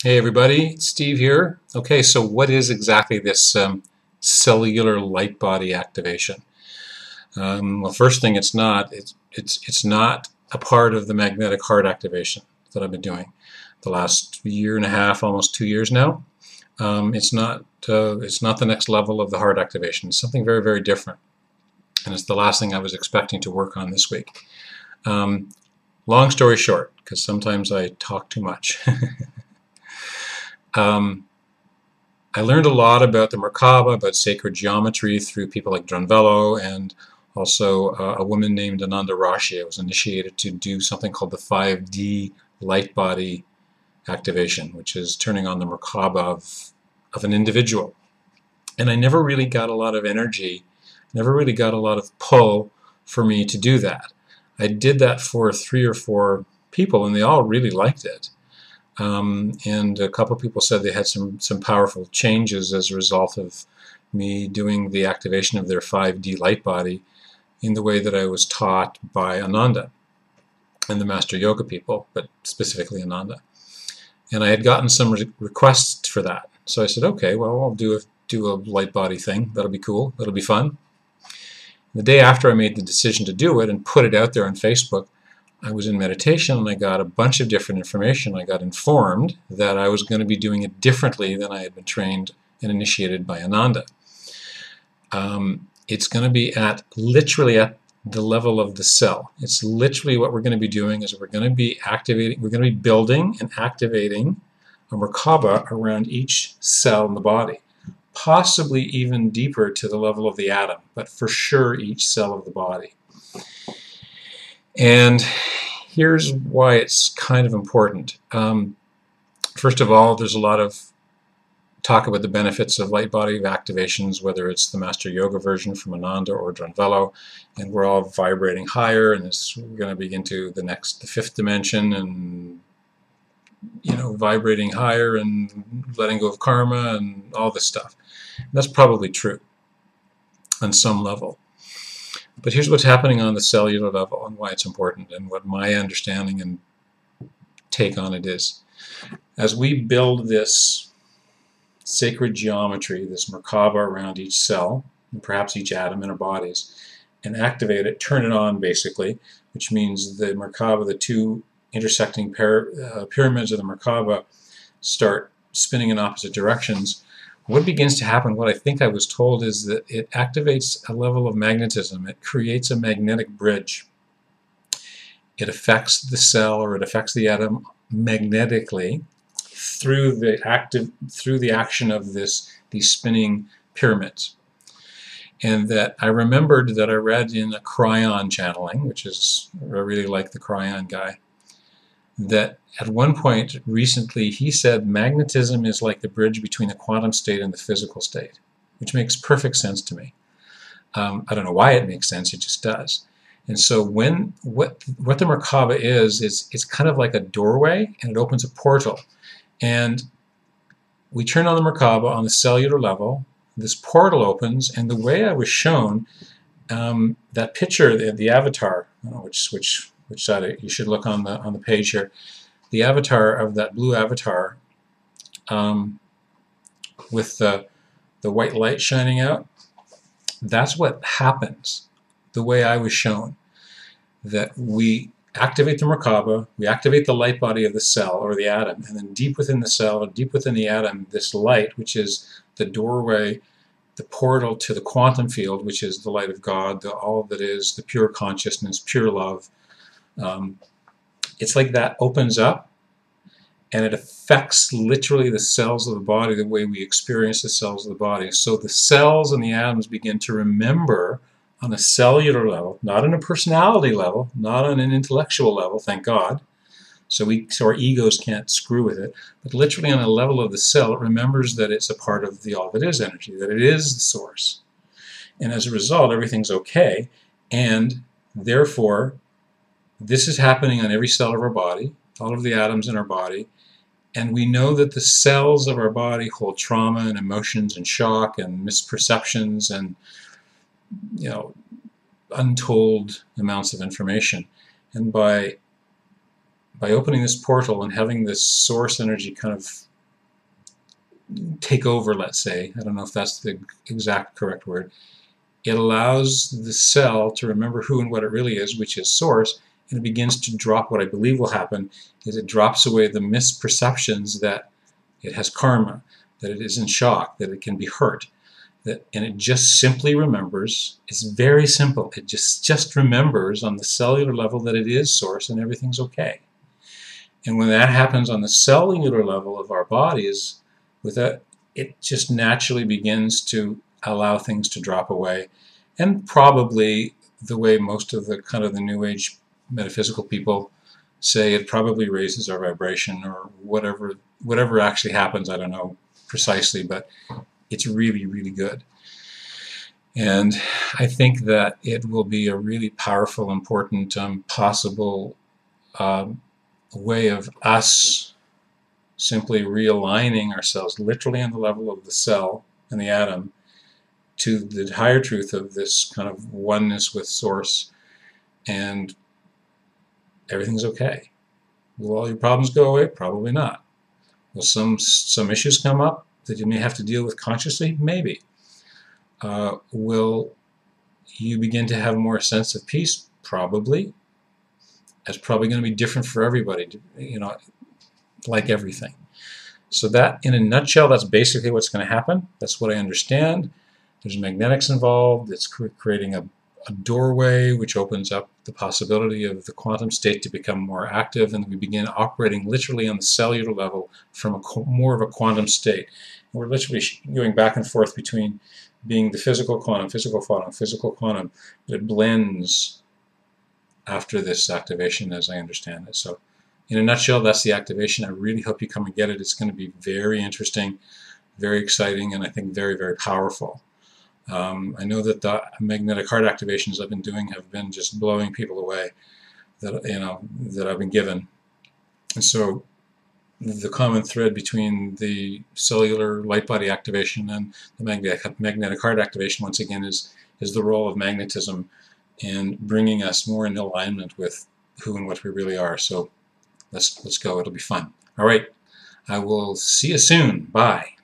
Hey everybody, it's Steve here. Okay, so what is exactly this cellular light body activation? Well, first thing, it's not a part of the magnetic heart activation that I've been doing the last year and a half, almost 2 years now. It's not the next level of the heart activation. It's something very, very different, and it's the last thing I was expecting to work on this week. Long story short, because sometimes I talk too much. I learned a lot about the Merkaba, about sacred geometry through people like Dronvello and also a woman named Ananda Rashi. I was initiated to do something called the 5D light body activation, which is turning on the Merkaba of an individual. And I never really got a lot of energy, never really got a lot of pull for me to do that. I did that for 3 or 4 people, and they all really liked it. And a couple of people said they had some powerful changes as a result of me doing the activation of their 5D light body in the way that I was taught by Ananda and the Master Yoga people, but specifically Ananda. And I had gotten some requests for that. So I said, okay, well, I'll do a light body thing. That'll be cool. That'll be fun. The day after I made the decision to do it and put it out there on Facebook, I was in meditation and I got a bunch of different information. I got informed that I was going to be doing it differently than I had been trained and initiated by Ananda. It's going to be literally at the level of the cell. It's literally what we're going to be doing is we're going to be building and activating a Merkaba around each cell in the body, possibly even deeper to the level of the atom, but for sure each cell of the body. And here's why it's kind of important. First of all, there's a lot of talk about the benefits of light body activations, whether it's the Master Yoga version from Ananda or Dronvello, and we're all vibrating higher, and we're going to begin to the 5th dimension, and vibrating higher and letting go of karma and all this stuff. And that's probably true on some level. But here's what's happening on the cellular level and why it's important and what my understanding and take on it is. As we build this sacred geometry, this Merkaba around each cell, and perhaps each atom in our bodies, and activate it, turn it on basically, which means the Merkaba, the 2 intersecting pyramids of the Merkaba start spinning in opposite directions. What begins to happen, what I think I was told, is that it activates a level of magnetism. It creates a magnetic bridge. It affects the cell, or it affects the atom magnetically through the action of these spinning pyramids. And that I remembered that I read in a Cryon channeling, which is, I really like the Cryon guy, that at one point recently he said magnetism is like the bridge between the quantum state and the physical state, which makes perfect sense to me. I don't know why it makes sense, it just does. And so what the Merkaba is it's kind of like a doorway, and it opens a portal. And we turn on the Merkaba on the cellular level, this portal opens, and the way I was shown, that picture, the avatar, I don't know which side you should look on the page here. The avatar of that blue avatar with the white light shining out, that's what happens the way I was shown. That we activate the Merkaba, we activate the light body of the cell or the atom, and then deep within the cell or deep within the atom, this light, which is the doorway, the portal to the quantum field, which is the light of God, all that is, the pure consciousness, pure love. It's like that opens up, and it affects literally the cells of the body the way we experience the cells of the body. So the cells and the atoms begin to remember on a cellular level, not on a personality level, not on an intellectual level, thank God. So our egos can't screw with it, but literally on a level of the cell, it remembers that it's a part of the all that is energy, that it is the source. And as a result, everything's okay, and therefore this is happening on every cell of our body, all of the atoms in our body, and we know that the cells of our body hold trauma and emotions and shock and misperceptions and untold amounts of information. And by opening this portal and having this source energy kind of take over, let's say. I don't know if that's the exact correct word. It allows the cell to remember who and what it really is, which is source, and it begins to drop. What I believe will happen is it drops away the misperceptions that it has karma, that it is in shock, that it can be hurt, and it just simply remembers. It's very simple. It just remembers on the cellular level that it is source and everything's okay. And when that happens on the cellular level of our bodies, it just naturally begins to allow things to drop away. And probably the way most of the kind of the New Age metaphysical people say, it probably raises our vibration or whatever actually happens. I don't know precisely, but it's really, really good. And I think that it will be a really powerful, important, possible way of us simply realigning ourselves literally on the level of the cell and the atom to the higher truth of this kind of oneness with source, and everything's okay. Will all your problems go away? Probably not. Will some issues come up that you may have to deal with consciously? Maybe. Will you begin to have more sense of peace? Probably. That's probably going to be different for everybody, you know, like everything. So that, in a nutshell, that's basically what's going to happen. That's what I understand. There's magnetics involved. It's creating a doorway which opens up the possibility of the quantum state to become more active, and we begin operating literally on the cellular level from more of a quantum state. And we're literally going back and forth between being the physical quantum, physical quantum, physical quantum, but it blends after this activation, as I understand it. So in a nutshell, that's the activation. I really hope you come and get it. It's going to be very interesting, very exciting, and I think very, very powerful. I know that the magnetic heart activations I've been doing have been just blowing people away, that I've been given. And so the common thread between the cellular light body activation and the magnetic heart activation, once again, is the role of magnetism and bringing us more in alignment with who and what we really are. So let's go. It'll be fun. All right. I will see you soon. Bye.